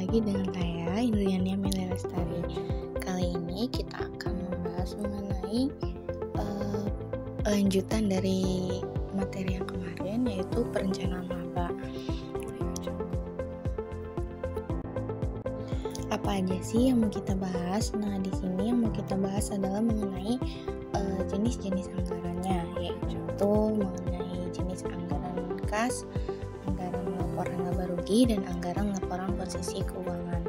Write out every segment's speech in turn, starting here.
lagi dengan saya, Indriani Amelia Lestari. Kali ini kita akan membahas mengenai lanjutan dari materi yang kemarin, yaitu perencanaan maba. Apa aja sih yang mau kita bahas? Nah, di sini yang mau kita bahas adalah mengenai jenis-jenis anggarannya, yaitu mengenai jenis anggaran kas, anggaran laporan laba rugi, dan anggaran laporan posisi keuangan.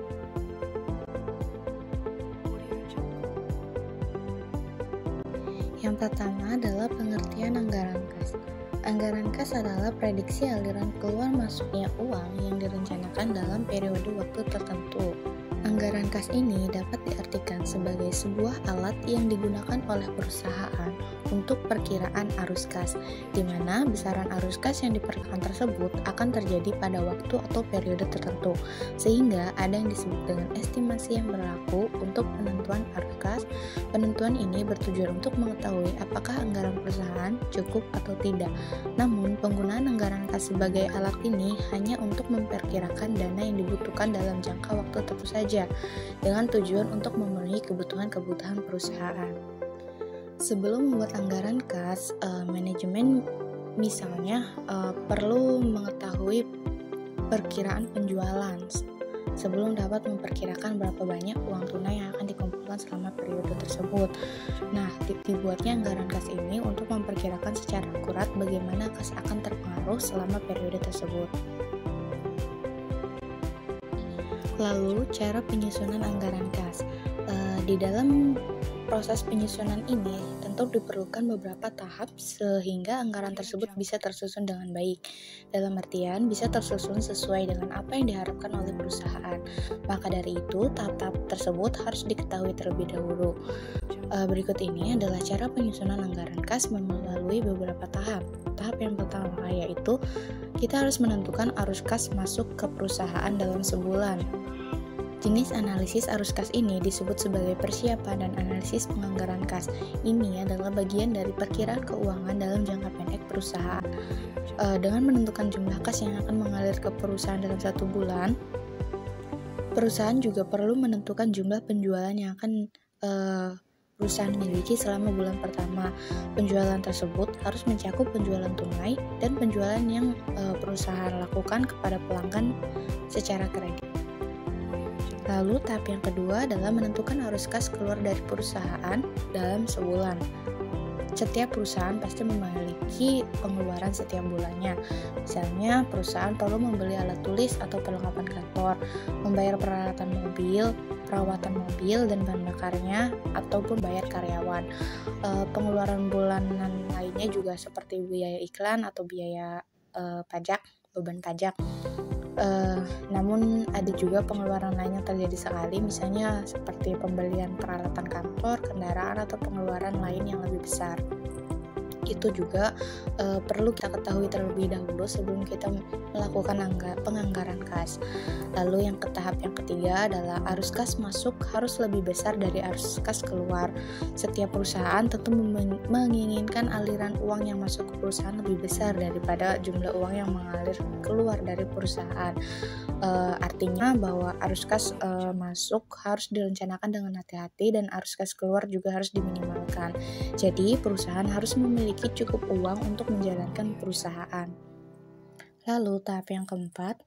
Yang pertama adalah pengertian anggaran kas. Anggaran kas adalah prediksi aliran keluar masuknya uang yang direncanakan dalam periode waktu tertentu. Anggaran kas ini dapat diartikan sebagai sebuah alat yang digunakan oleh perusahaan untuk perkiraan arus kas, di mana besaran arus kas yang diperkirakan tersebut akan terjadi pada waktu atau periode tertentu, sehingga ada yang disebut dengan estimasi yang berlaku untuk penentuan arus kas. Penentuan ini bertujuan untuk mengetahui apakah anggaran perusahaan cukup atau tidak. Namun, penggunaan anggaran kas sebagai alat ini hanya untuk memperkirakan dana yang dibutuhkan dalam jangka waktu tertentu saja, dengan tujuan untuk memenuhi kebutuhan perusahaan. Sebelum membuat anggaran kas, manajemen misalnya perlu mengetahui perkiraan penjualan sebelum dapat memperkirakan berapa banyak uang tunai yang akan dikumpulkan selama periode tersebut. Nah, dibuatnya anggaran kas ini untuk memperkirakan secara akurat bagaimana kas akan terpengaruh selama periode tersebut. Lalu, cara penyusunan anggaran kas. Di dalam proses penyusunan ini tentu diperlukan beberapa tahap sehingga anggaran tersebut bisa tersusun dengan baik. Dalam artian bisa tersusun sesuai dengan apa yang diharapkan oleh perusahaan. Maka dari itu, tahap-tahap tersebut harus diketahui terlebih dahulu. Berikut ini adalah cara penyusunan anggaran kas melalui beberapa tahap. Tahap yang pertama yaitu kita harus menentukan arus kas masuk ke perusahaan dalam sebulan. Jenis analisis arus kas ini disebut sebagai persiapan dan analisis penganggaran kas. Ini adalah bagian dari perkiraan keuangan dalam jangka pendek perusahaan. Dengan menentukan jumlah kas yang akan mengalir ke perusahaan dalam 1 bulan, perusahaan juga perlu menentukan jumlah penjualan yang akan perusahaan miliki selama bulan pertama. Penjualan tersebut harus mencakup penjualan tunai dan penjualan yang perusahaan lakukan kepada pelanggan secara kredit. Lalu tahap yang kedua adalah menentukan arus kas keluar dari perusahaan dalam sebulan. Setiap perusahaan pasti memiliki pengeluaran setiap bulannya. Misalnya, perusahaan perlu membeli alat tulis atau perlengkapan kantor, membayar peralatan mobil, perawatan mobil dan bahan bakarnya, ataupun bayar karyawan. Pengeluaran bulanan lainnya juga seperti biaya iklan atau biaya pajak, beban pajak. Namun ada juga pengeluaran lain yang terjadi sekali, misalnya seperti pembelian peralatan kantor, kendaraan, atau pengeluaran lain yang lebih besar. Itu juga perlu kita ketahui terlebih dahulu sebelum kita melakukan penganggaran kas. Lalu yang tahap yang ketiga adalah arus kas masuk harus lebih besar dari arus kas keluar. Setiap perusahaan tentu menginginkan aliran uang yang masuk ke perusahaan lebih besar daripada jumlah uang yang mengalir keluar dari perusahaan. Artinya bahwa arus kas masuk harus direncanakan dengan hati-hati dan arus kas keluar juga harus diminimalkan. Jadi perusahaan harus memiliki cukup uang untuk menjalankan perusahaan. Lalu tahap yang keempat,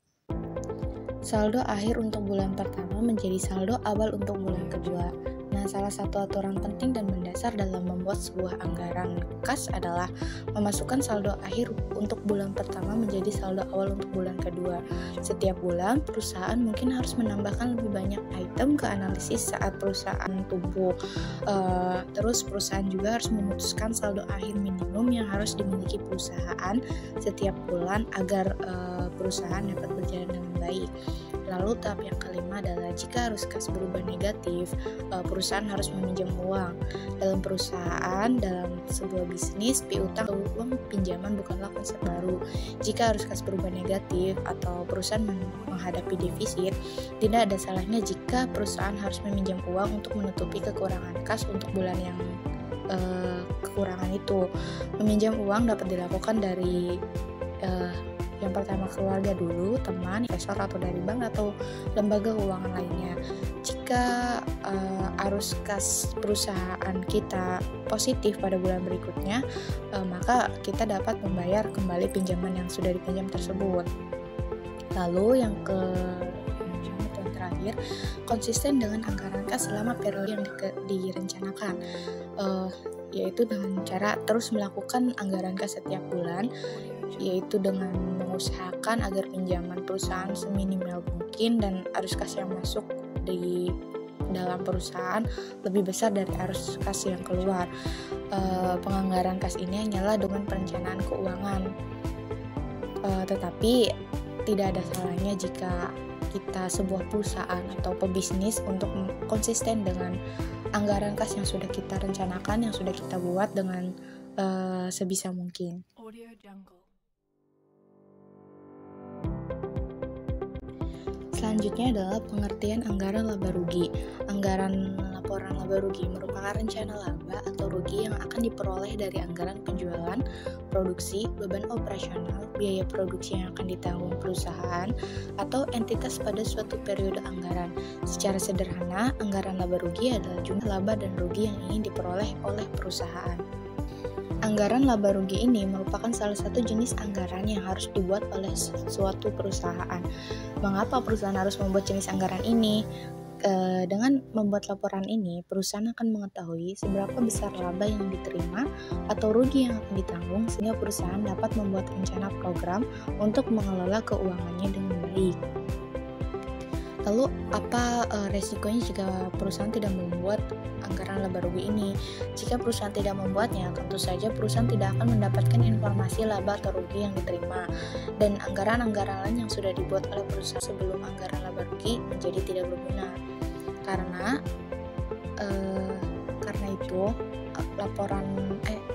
saldo akhir untuk bulan pertama menjadi saldo awal untuk bulan kedua. Nah, salah satu aturan penting dan mendasar dalam membuat sebuah anggaran kas adalah memasukkan saldo akhir untuk bulan pertama menjadi saldo awal untuk bulan kedua. Setiap bulan, perusahaan mungkin harus menambahkan lebih banyak item ke analisis saat perusahaan tumbuh. Terus perusahaan juga harus memutuskan saldo akhir minimum yang harus dimiliki perusahaan setiap bulan agar perusahaan dapat berjalan dengan baik. Lalu tahap yang kelima adalah jika arus kas berubah negatif, perusahaan harus meminjam uang. Dalam perusahaan, dalam sebuah bisnis, piutang atau uang pinjaman bukanlah konsep baru. Jika arus kas berubah negatif atau perusahaan menghadapi defisit, tidak ada salahnya jika perusahaan harus meminjam uang untuk menutupi kekurangan kas untuk bulan yang kekurangan itu. Meminjam uang dapat dilakukan dari Yang pertama keluarga dulu, teman, investor atau dari bank atau lembaga keuangan lainnya. Jika arus kas perusahaan kita positif pada bulan berikutnya, maka kita dapat membayar kembali pinjaman yang sudah dipinjam tersebut. Lalu yang terakhir, konsisten dengan anggaran kas selama periode yang direncanakan, yaitu dengan cara terus melakukan anggaran kas setiap bulan, yaitu dengan mengusahakan agar pinjaman perusahaan seminimal mungkin dan arus kas yang masuk di dalam perusahaan lebih besar dari arus kas yang keluar. Penganggaran kas ini hanyalah dengan perencanaan keuangan, tetapi tidak ada salahnya jika kita sebuah perusahaan atau pebisnis untuk konsisten dengan anggaran kas yang sudah kita rencanakan, yang sudah kita buat dengan sebisa mungkin. Selanjutnya adalah pengertian anggaran laba rugi. Anggaran laporan laba rugi merupakan rencana laba atau rugi yang akan diperoleh dari anggaran penjualan, produksi, beban operasional, biaya produksi yang akan ditanggung perusahaan atau entitas pada suatu periode anggaran. Secara sederhana, anggaran laba rugi adalah jumlah laba dan rugi yang ingin diperoleh oleh perusahaan. Anggaran laba rugi ini merupakan salah satu jenis anggaran yang harus dibuat oleh suatu perusahaan. Mengapa perusahaan harus membuat jenis anggaran ini? Dengan membuat laporan ini, perusahaan akan mengetahui seberapa besar laba yang diterima atau rugi yang akan ditanggung, sehingga perusahaan dapat membuat rencana program untuk mengelola keuangannya dengan baik. Lalu apa resikonya jika perusahaan tidak membuat anggaran laba rugi ini? Jika perusahaan tidak membuatnya, tentu saja perusahaan tidak akan mendapatkan informasi laba atau rugi yang diterima, dan anggaran-anggaran lain yang sudah dibuat oleh perusahaan sebelum anggaran laba rugi menjadi tidak berguna. Karena itu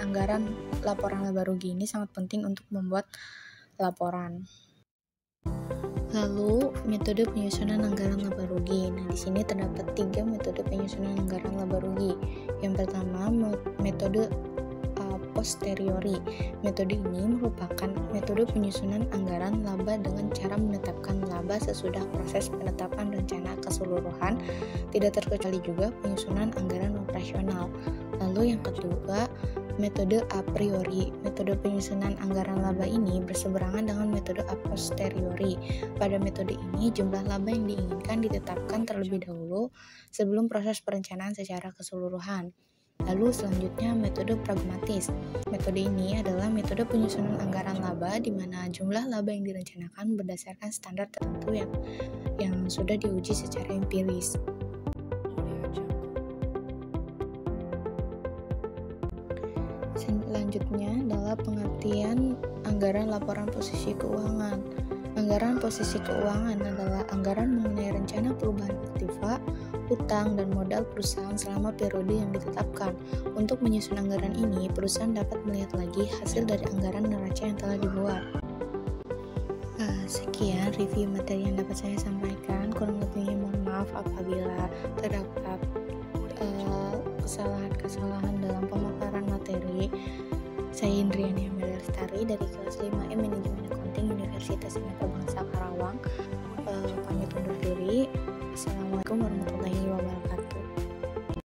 anggaran laporan laba rugi ini sangat penting untuk membuat laporan. Lalu, metode penyusunan anggaran laba rugi. Nah, di sini terdapat 3 metode penyusunan anggaran laba rugi. Yang pertama, metode posteriori. Metode ini merupakan metode penyusunan anggaran laba dengan cara menetapkan laba sesudah proses penetapan rencana keseluruhan, tidak terkecuali juga penyusunan anggaran operasional. Lalu yang kedua, metode a priori. Metode penyusunan anggaran laba ini berseberangan dengan metode a posteriori. Pada metode ini, jumlah laba yang diinginkan ditetapkan terlebih dahulu sebelum proses perencanaan secara keseluruhan. Lalu selanjutnya metode pragmatis. Metode ini adalah metode penyusunan anggaran laba di mana jumlah laba yang direncanakan berdasarkan standar tertentu yang sudah diuji secara empiris. Selanjutnya adalah pengertian anggaran laporan posisi keuangan. Anggaran posisi keuangan adalah anggaran mengenai rencana perubahan aktiva, utang, dan modal perusahaan selama periode yang ditetapkan. Untuk menyusun anggaran ini, perusahaan dapat melihat lagi hasil dari anggaran neraca yang telah dibuat. Sekian review materi yang dapat saya sampaikan. Kurang lebihnya mohon maaf apabila terdapat kesalahan-kesalahan dalam pemaparan materi. Saya Indriani Amelia Lestari dari kelas 5M Manajemen Accounting Universitas Indonesia Bangsa Karawang. Pamit undur diri. Assalamualaikum warahmatullahi wabarakatuh.